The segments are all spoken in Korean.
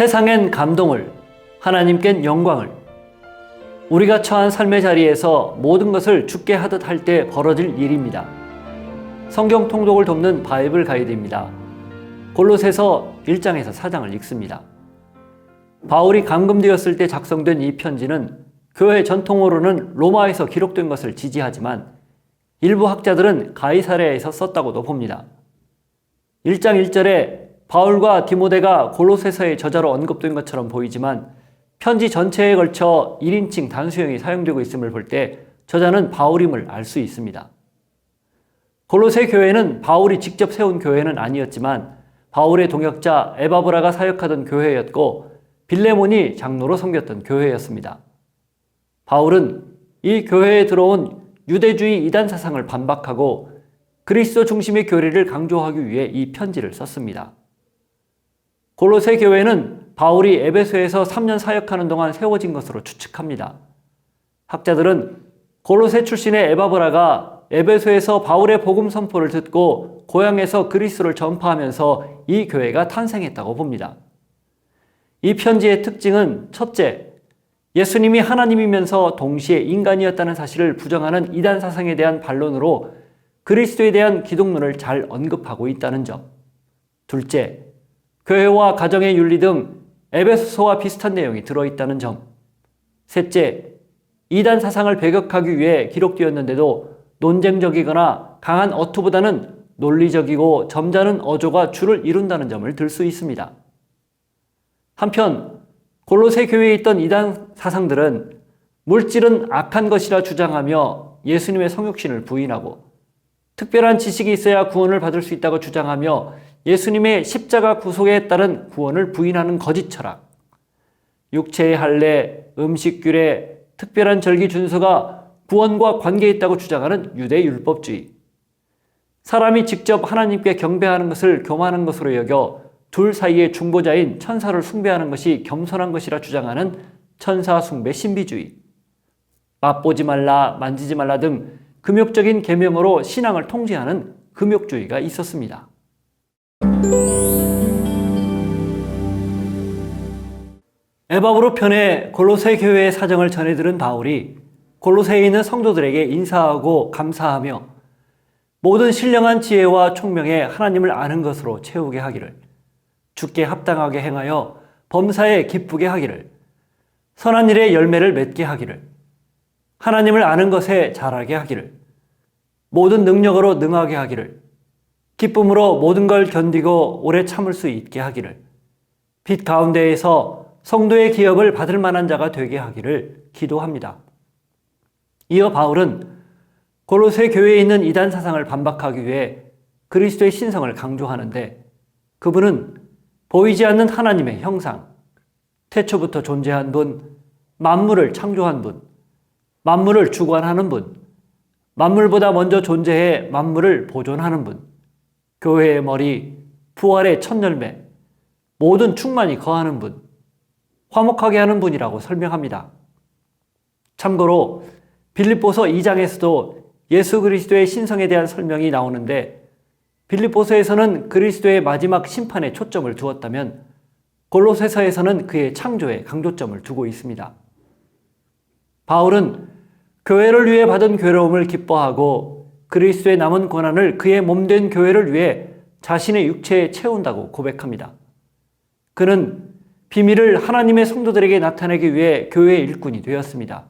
세상엔 감동을, 하나님께는 영광을. 우리가 처한 삶의 자리에서 모든 것을 죽게 하듯 할 때 벌어질 일입니다. 성경 통독을 돕는 바이블 가이드입니다. 골로새서 1장에서 4장을 읽습니다. 바울이 감금되었을 때 작성된 이 편지는 교회 전통으로는 로마에서 기록된 것을 지지하지만 일부 학자들은 가이사랴에서 썼다고도 봅니다. 1장 1절에 바울과 디모데가 골로새서의 저자로 언급된 것처럼 보이지만 편지 전체에 걸쳐 1인칭 단수형이 사용되고 있음을 볼 때 저자는 바울임을 알 수 있습니다. 골로새 교회는 바울이 직접 세운 교회는 아니었지만 바울의 동역자 에바브라가 사역하던 교회였고 빌레몬이 장로로 섬겼던 교회였습니다. 바울은 이 교회에 들어온 유대주의 이단 사상을 반박하고 그리스도 중심의 교리를 강조하기 위해 이 편지를 썼습니다. 골로새 교회는 바울이 에베소에서 3년 사역하는 동안 세워진 것으로 추측합니다. 학자들은 골로새 출신의 에바브라가 에베소에서 바울의 복음 선포를 듣고 고향에서 그리스도를 전파하면서 이 교회가 탄생했다고 봅니다. 이 편지의 특징은 첫째, 예수님이 하나님이면서 동시에 인간이었다는 사실을 부정하는 이단 사상에 대한 반론으로 그리스도에 대한 기독론을 잘 언급하고 있다는 점. 둘째, 교회와 가정의 윤리 등 에베소서와 비슷한 내용이 들어있다는 점. 셋째, 이단 사상을 배격하기 위해 기록되었는데도 논쟁적이거나 강한 어투보다는 논리적이고 점잖은 어조가 주를 이룬다는 점을 들 수 있습니다. 한편 골로새 교회에 있던 이단 사상들은 물질은 악한 것이라 주장하며 예수님의 성육신을 부인하고 특별한 지식이 있어야 구원을 받을 수 있다고 주장하며 예수님의 십자가 구속에 따른 구원을 부인하는 거짓 철학, 육체의 할례, 음식 규례, 특별한 절기 준수가 구원과 관계에 있다고 주장하는 유대 율법주의, 사람이 직접 하나님께 경배하는 것을 교만한 것으로 여겨 둘 사이의 중보자인 천사를 숭배하는 것이 겸손한 것이라 주장하는 천사 숭배 신비주의, 맛보지 말라, 만지지 말라 등 금욕적인 계명으로 신앙을 통제하는 금욕주의가 있었습니다. 에바브로 편에 골로새 교회의 사정을 전해들은 바울이 골로새에 있는 성도들에게 인사하고 감사하며 모든 신령한 지혜와 총명에 하나님을 아는 것으로 채우게 하기를, 주께 합당하게 행하여 범사에 기쁘게 하기를, 선한 일의 열매를 맺게 하기를, 하나님을 아는 것에 잘하게 하기를, 모든 능력으로 능하게 하기를, 기쁨으로 모든 걸 견디고 오래 참을 수 있게 하기를, 빛 가운데에서 성도의 기업을 받을 만한 자가 되게 하기를 기도합니다. 이어 바울은 골로새 교회에 있는 이단 사상을 반박하기 위해 그리스도의 신성을 강조하는데 그분은 보이지 않는 하나님의 형상, 태초부터 존재한 분, 만물을 창조한 분, 만물을 주관하는 분, 만물보다 먼저 존재해 만물을 보존하는 분, 교회의 머리, 부활의 첫 열매, 모든 충만이 거하는 분, 화목하게 하는 분이라고 설명합니다. 참고로 빌립보서 2장에서도 예수 그리스도의 신성에 대한 설명이 나오는데 빌립보서에서는 그리스도의 마지막 심판에 초점을 두었다면 골로새서에서는 그의 창조에 강조점을 두고 있습니다. 바울은 교회를 위해 받은 괴로움을 기뻐하고 그리스도의 남은 고난을 그의 몸된 교회를 위해 자신의 육체에 채운다고 고백합니다. 그는 비밀을 하나님의 성도들에게 나타내기 위해 교회의 일꾼이 되었습니다.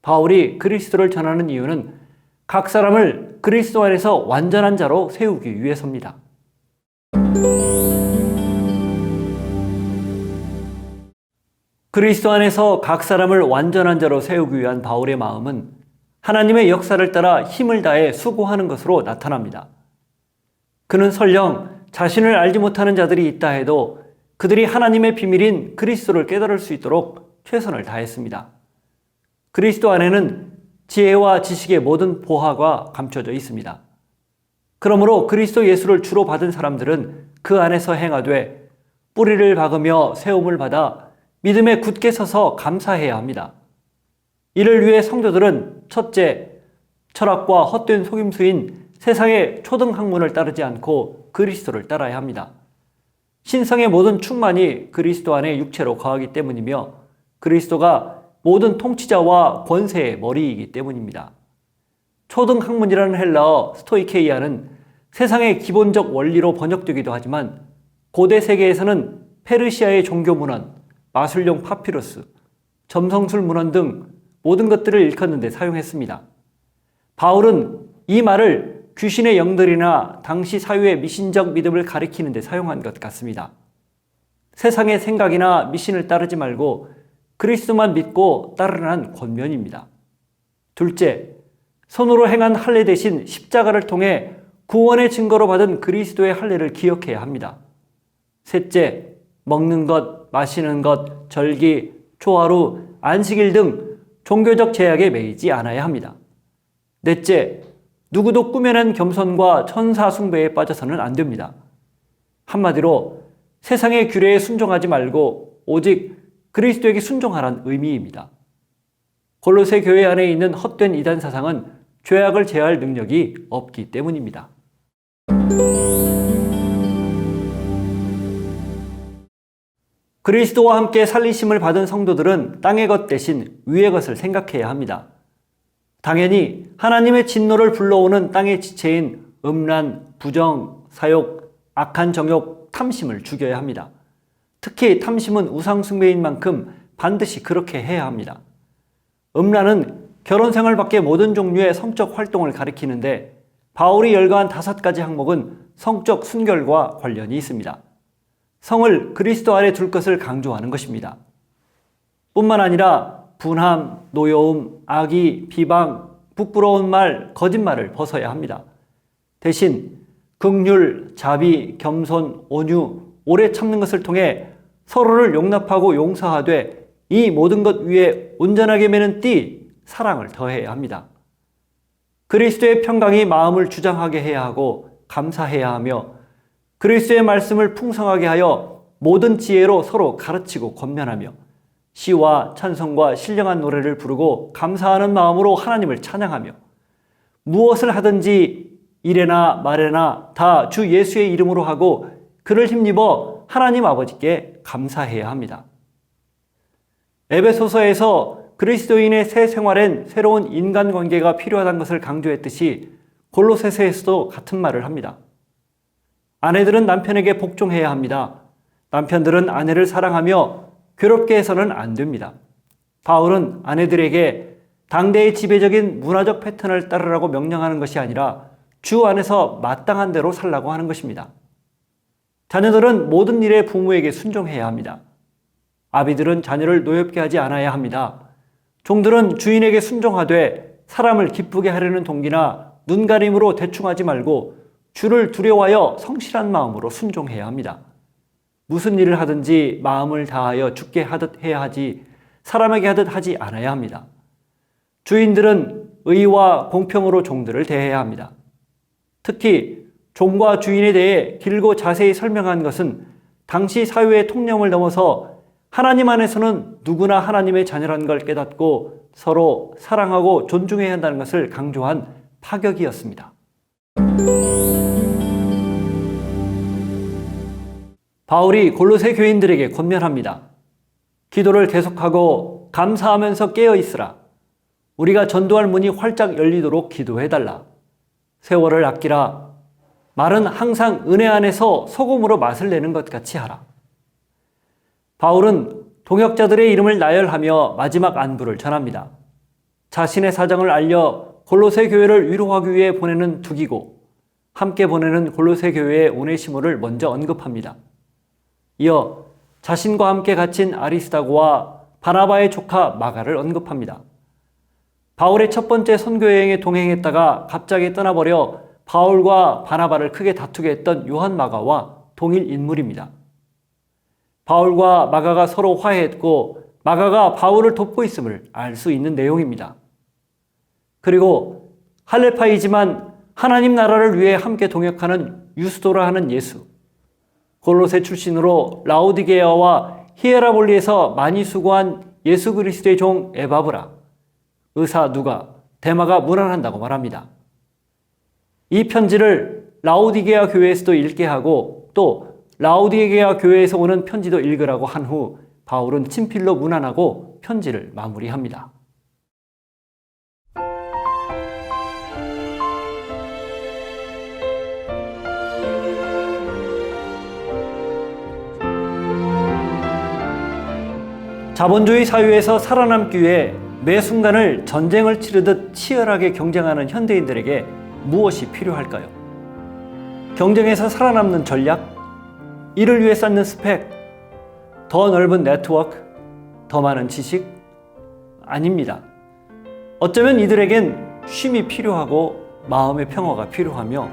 바울이 그리스도를 전하는 이유는 각 사람을 그리스도 안에서 완전한 자로 세우기 위해서입니다. 그리스도 안에서 각 사람을 완전한 자로 세우기 위한 바울의 마음은 하나님의 역사를 따라 힘을 다해 수고하는 것으로 나타납니다. 그는 설령 자신을 알지 못하는 자들이 있다 해도 그들이 하나님의 비밀인 그리스도를 깨달을 수 있도록 최선을 다했습니다. 그리스도 안에는 지혜와 지식의 모든 보화가 감춰져 있습니다. 그러므로 그리스도 예수를 주로 받은 사람들은 그 안에서 행하되 뿌리를 박으며 세움을 받아 믿음에 굳게 서서 감사해야 합니다. 이를 위해 성도들은 첫째, 철학과 헛된 속임수인 세상의 초등 학문을 따르지 않고 그리스도를 따라야 합니다. 신성의 모든 충만이 그리스도 안에 육체로 거하기 때문이며 그리스도가 모든 통치자와 권세의 머리이기 때문입니다. 초등학문이라는 헬라어 스토이케이아는 세상의 기본적 원리로 번역되기도 하지만 고대 세계에서는 페르시아의 종교 문헌, 마술용 파피루스, 점성술 문헌 등 모든 것들을 일컫는 데 사용했습니다. 바울은 이 말을 귀신의 영들이나 당시 사회의 미신적 믿음을 가리키는 데 사용한 것 같습니다. 세상의 생각이나 미신을 따르지 말고 그리스도만 믿고 따르라는 권면입니다. 둘째, 손으로 행한 할례 대신 십자가를 통해 구원의 증거로 받은 그리스도의 할례를 기억해야 합니다. 셋째, 먹는 것, 마시는 것, 절기, 초하루, 안식일 등 종교적 제약에 매이지 않아야 합니다. 넷째, 누구도 꾸며낸 겸손과 천사 숭배에 빠져서는 안 됩니다. 한마디로 세상의 규례에 순종하지 말고 오직 그리스도에게 순종하라는 의미입니다. 골로새 교회 안에 있는 헛된 이단 사상은 죄악을 제어할 능력이 없기 때문입니다. 그리스도와 함께 살리심을 받은 성도들은 땅의 것 대신 위의 것을 생각해야 합니다. 당연히 하나님의 진노를 불러오는 땅의 지체인 음란, 부정, 사욕, 악한 정욕, 탐심을 죽여야 합니다. 특히 탐심은 우상숭배인 만큼 반드시 그렇게 해야 합니다. 음란은 결혼 생활 밖의 모든 종류의 성적 활동을 가리키는데 바울이 열거한 5가지 항목은 성적 순결과 관련이 있습니다. 성을 그리스도 아래 둘 것을 강조하는 것입니다. 뿐만 아니라 분함, 노여움, 악의, 비방, 부끄러운 말, 거짓말을 벗어야 합니다. 대신 긍휼, 자비, 겸손, 온유, 오래 참는 것을 통해 서로를 용납하고 용서하되 이 모든 것 위에 온전하게 매는 띠, 사랑을 더해야 합니다. 그리스도의 평강이 마음을 주장하게 해야 하고 감사해야 하며 그리스도의 말씀을 풍성하게 하여 모든 지혜로 서로 가르치고 권면하며 시와 찬송과 신령한 노래를 부르고 감사하는 마음으로 하나님을 찬양하며 무엇을 하든지 일에나 말에나 다 주 예수의 이름으로 하고 그를 힘입어 하나님 아버지께 감사해야 합니다. 에베소서에서 그리스도인의 새 생활엔 새로운 인간관계가 필요하다는 것을 강조했듯이 골로새서에서도 같은 말을 합니다. 아내들은 남편에게 복종해야 합니다. 남편들은 아내를 사랑하며 괴롭게 해서는 안 됩니다. 바울은 아내들에게 당대의 지배적인 문화적 패턴을 따르라고 명령하는 것이 아니라 주 안에서 마땅한 대로 살라고 하는 것입니다. 자녀들은 모든 일에 부모에게 순종해야 합니다. 아비들은 자녀를 노엽게 하지 않아야 합니다. 종들은 주인에게 순종하되 사람을 기쁘게 하려는 동기나 눈가림으로 대충하지 말고 주를 두려워하여 성실한 마음으로 순종해야 합니다. 무슨 일을 하든지 마음을 다하여 주께 하듯 해야 하지 사람에게 하듯 하지 않아야 합니다. 주인들은 의와 공평으로 종들을 대해야 합니다. 특히 종과 주인에 대해 길고 자세히 설명한 것은 당시 사회의 통념을 넘어서 하나님 안에서는 누구나 하나님의 자녀라는 걸 깨닫고 서로 사랑하고 존중해야 한다는 것을 강조한 파격이었습니다. 바울이 골로새 교인들에게 권면합니다. 기도를 계속하고 감사하면서 깨어 있으라. 우리가 전도할 문이 활짝 열리도록 기도해달라. 세월을 아끼라. 말은 항상 은혜 안에서 소금으로 맛을 내는 것 같이 하라. 바울은 동역자들의 이름을 나열하며 마지막 안부를 전합니다. 자신의 사정을 알려 골로새 교회를 위로하기 위해 보내는 두기고 함께 보내는 골로새 교회의 오네시모를 먼저 언급합니다. 이어 자신과 함께 갇힌 아리스다고와 바나바의 조카 마가를 언급합니다. 바울의 첫 번째 선교여행에 동행했다가 갑자기 떠나버려 바울과 바나바를 크게 다투게 했던 요한 마가와 동일 인물입니다. 바울과 마가가 서로 화해했고 마가가 바울을 돕고 있음을 알 수 있는 내용입니다. 그리고 할레파이지만 하나님 나라를 위해 함께 동역하는 유스도라 하는 예수, 골로새 출신으로 라오디게아와 히에라볼리에서 많이 수고한 예수 그리스도의 종 에바브라, 의사 누가, 데마가 문안한다고 말합니다. 이 편지를 라오디게아 교회에서도 읽게 하고 또 라우디게아 교회에서 오는 편지도 읽으라고 한 후 바울은 친필로 문안하고 편지를 마무리합니다. 자본주의 사회에서 살아남기 위해 매 순간을 전쟁을 치르듯 치열하게 경쟁하는 현대인들에게 무엇이 필요할까요? 경쟁에서 살아남는 전략? 이를 위해 쌓는 스펙? 더 넓은 네트워크? 더 많은 지식? 아닙니다. 어쩌면 이들에겐 쉼이 필요하고 마음의 평화가 필요하며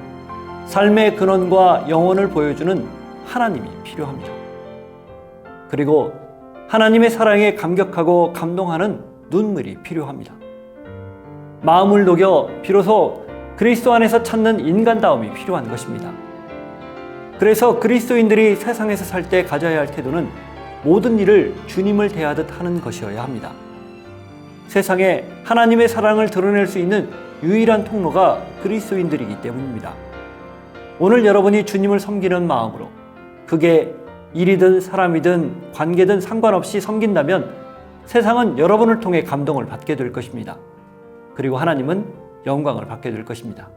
삶의 근원과 영혼을 보여주는 하나님이 필요합니다. 그리고 하나님의 사랑에 감격하고 감동하는 눈물이 필요합니다. 마음을 녹여 비로소 그리스도 안에서 찾는 인간다움이 필요한 것입니다. 그래서 그리스도인들이 세상에서 살 때 가져야 할 태도는 모든 일을 주님을 대하듯 하는 것이어야 합니다. 세상에 하나님의 사랑을 드러낼 수 있는 유일한 통로가 그리스도인들이기 때문입니다. 오늘 여러분이 주님을 섬기는 마음으로, 그게 일이든 사람이든 관계든 상관없이 섬긴다면 세상은 여러분을 통해 감동을 받게 될 것입니다. 그리고 하나님은 영광을 받게 될 것입니다.